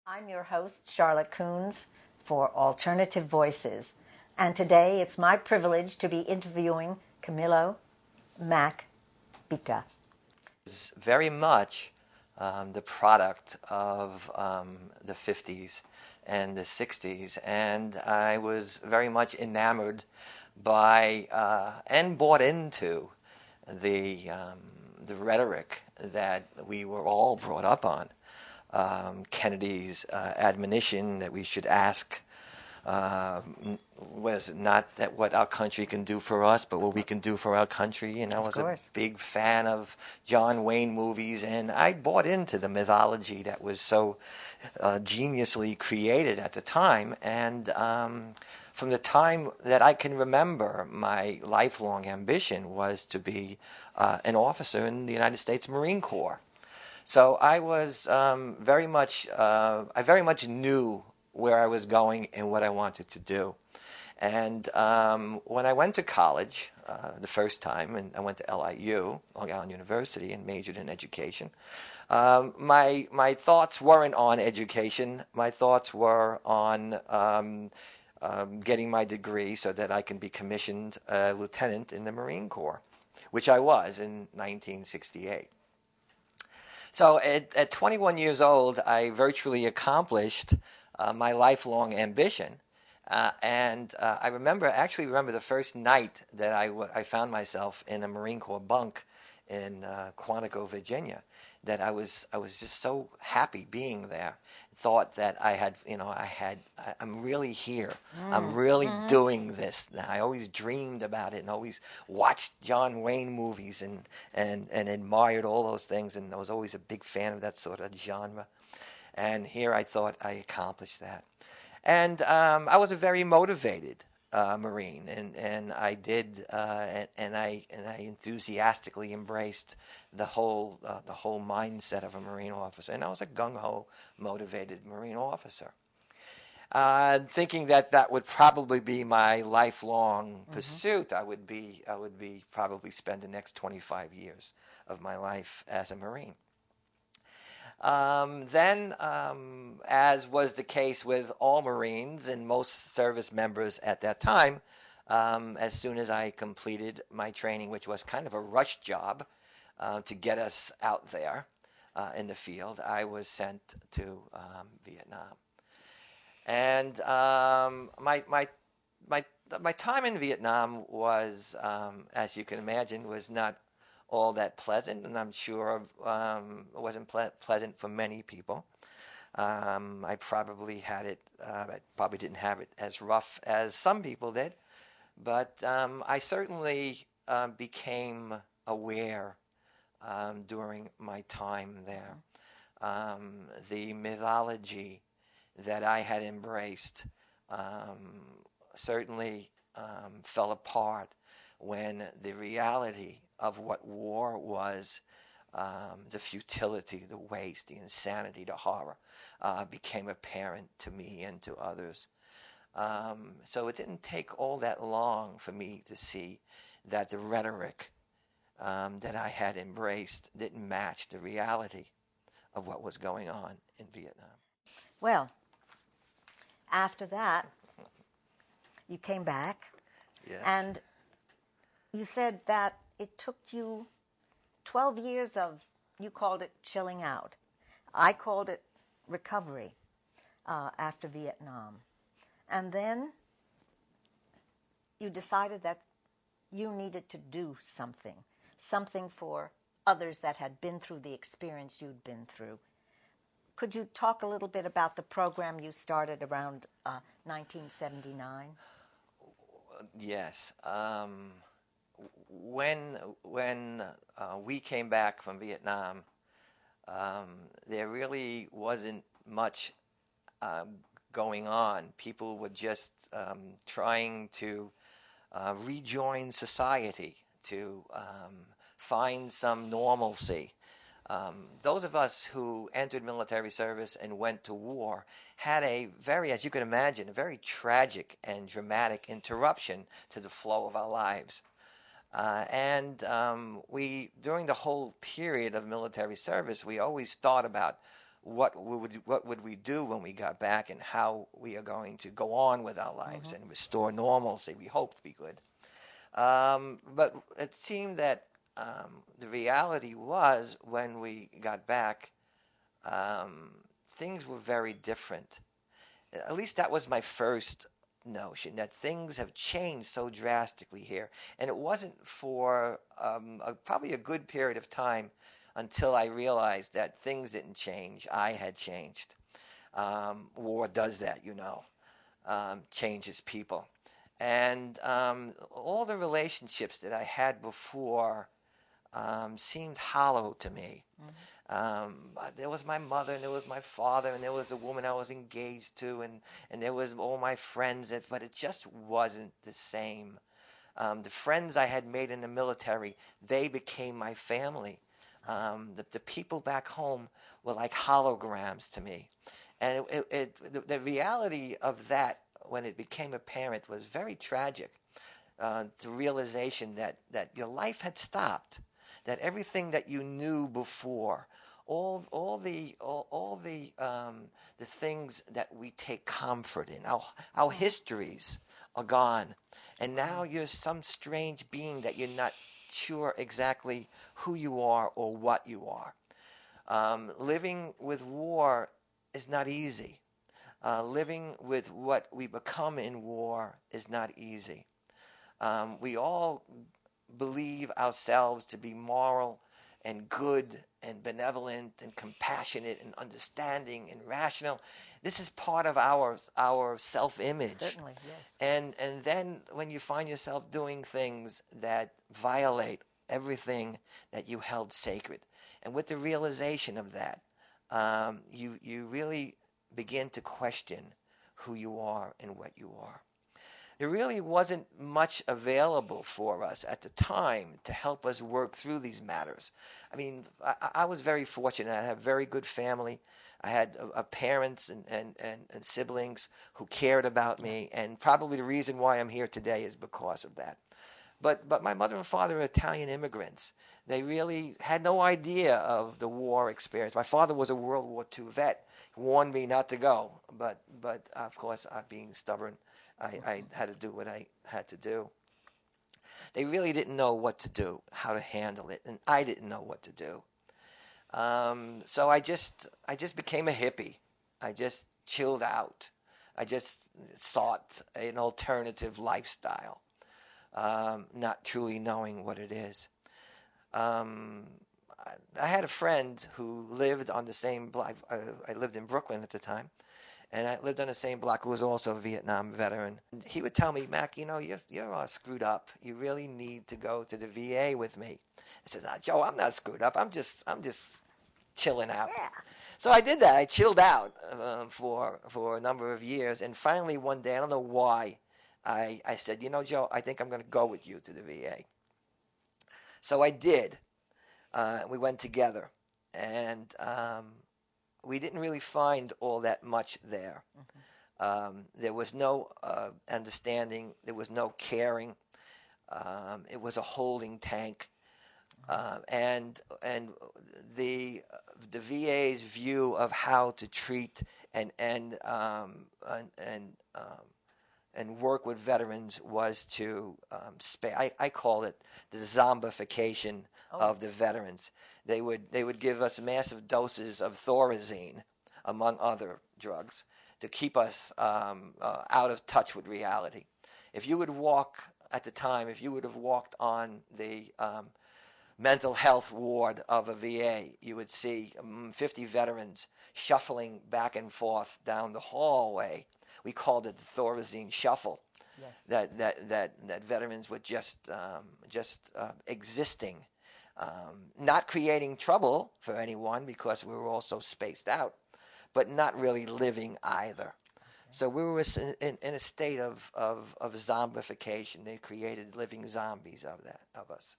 I'm your host, Charlotte Koons, for Alternative Voices. And today it's my privilege to be interviewing Camillo Mac Bica. Is very much the product of the 50s and the 60s, and I was very much enamored by and bought into the the rhetoric that we were all brought up on. Kennedy's admonition that we should ask was not that what our country can do for us, but what we can do for our country. And I was a big fan of John Wayne movies, and I bought into the mythology that was so geniusly created at the time. And from the time that I can remember, my lifelong ambition was to be an officer in the United States Marine Corps. So I was I very much knew where I was going and what I wanted to do. And when I went to college the first time, and I went to LIU, Long Island University, and majored in education, my thoughts weren't on education. My thoughts were on getting my degree so that I can be commissioned a lieutenant in the Marine Corps, which I was in 1968. So at 21 years old, I virtually accomplished my lifelong ambition. I actually remember the first night that I found myself in a Marine Corps bunk in Quantico, Virginia, that I was just so happy being there. Thought that I'm really here. I'm really doing this now. I always dreamed about it and always watched John Wayne movies and admired all those things, and I was always a big fan of that sort of genre. And here I thought I accomplished that. And I was a very motivated Marine, and I did, and I enthusiastically embraced the whole mindset of a Marine officer, and I was a gung-ho motivated Marine officer, thinking that would probably be my lifelong pursuit. I would be probably spend the next 25 years of my life as a Marine. Then, as was the case with all Marines and most service members at that time, as soon as I completed my training, which was kind of a rush job to get us out there in the field, I was sent to Vietnam. And my time in Vietnam was, as you can imagine, was not all that pleasant, and I'm sure it wasn't pleasant for many people. I probably I probably didn't have it as rough as some people did, but I certainly became aware during my time there. The mythology that I had embraced certainly fell apart when the reality of what war was, the futility, the waste, the insanity, the horror, became apparent to me and to others. So it didn't take all that long for me to see that the rhetoric that I had embraced didn't match the reality of what was going on in Vietnam. Well, after that, you came back, Yes. and you said that it took you 12 years of, you called it chilling out. I called it recovery after Vietnam. And then you decided that you needed to do something for others that had been through the experience you'd been through. Could you talk a little bit about the program you started around 1979? Yes. When we came back from Vietnam, there really wasn't much going on. People were just trying to rejoin society, to find some normalcy. Those of us who entered military service and went to war had a very, as you can imagine, a very tragic and dramatic interruption to the flow of our lives. We, during the whole period of military service, we always thought about what would we do when we got back, and how we are going to go on with our lives and restore normalcy. We hoped we could. But it seemed that the reality was, when we got back, things were very different. At least that was my first notion, that things have changed so drastically here. And it wasn't for probably a good period of time until I realized that things didn't change. I had changed. War does that, changes people. And all the relationships that I had before seemed hollow to me. There was my mother, and there was my father, and there was the woman I was engaged to, and there was all my friends, but it just wasn't the same. The friends I had made in the military, they became my family. The people back home were like holograms to me. And the reality of that, when it became apparent, was very tragic. The realization that your life had stopped, that everything that you knew before, all the things that we take comfort in, our histories are gone, and now you're some strange being that you're not sure exactly who you are or what you are. Living with war is not easy. Living with what we become in war is not easy. We all believe ourselves to be moral and good and benevolent and compassionate and understanding and rational. This is part of our self-image. Certainly, yes. And then when you find yourself doing things that violate everything that you held sacred, and with the realization of that, you really begin to question who you are and what you are. There really wasn't much available for us at the time to help us work through these matters. I mean, I was very fortunate. I had a very good family. I had parents and siblings who cared about me, and probably the reason why I'm here today is because of that. But my mother and father were Italian immigrants. They really had no idea of the war experience. My father was a World War II vet. He warned me not to go, but of course, being stubborn, I had to do what I had to do. They really didn't know what to do, how to handle it, and I didn't know what to do. So I just became a hippie. I just chilled out. I just sought an alternative lifestyle, not truly knowing what it is. I had a friend who lived on the same block. I lived in Brooklyn at the time, and I lived on the same block, who was also a Vietnam veteran. He would tell me, Mac, you're all screwed up. You really need to go to the VA with me. I said, Joe, I'm not screwed up. I'm just chilling out. Yeah. So I did that. I chilled out for a number of years, and finally one day, I don't know why, I said, Joe, I think I'm going to go with you to the VA. So I did. We went together, and we didn't really find all that much there. There was no understanding. There was no caring. It was a holding tank, and the VA's view of how to treat and work with veterans was to I call it the zombification of the veterans. They would give us massive doses of Thorazine, among other drugs, to keep us out of touch with reality. If you would have walked on the mental health ward of a VA, you would see 50 veterans shuffling back and forth down the hallway. We called it the Thorazine shuffle. Yes. That veterans were just existing, not creating trouble for anyone because we were all so spaced out, but not really living either. Okay. So we were in a state of zombification. They created living zombies of us.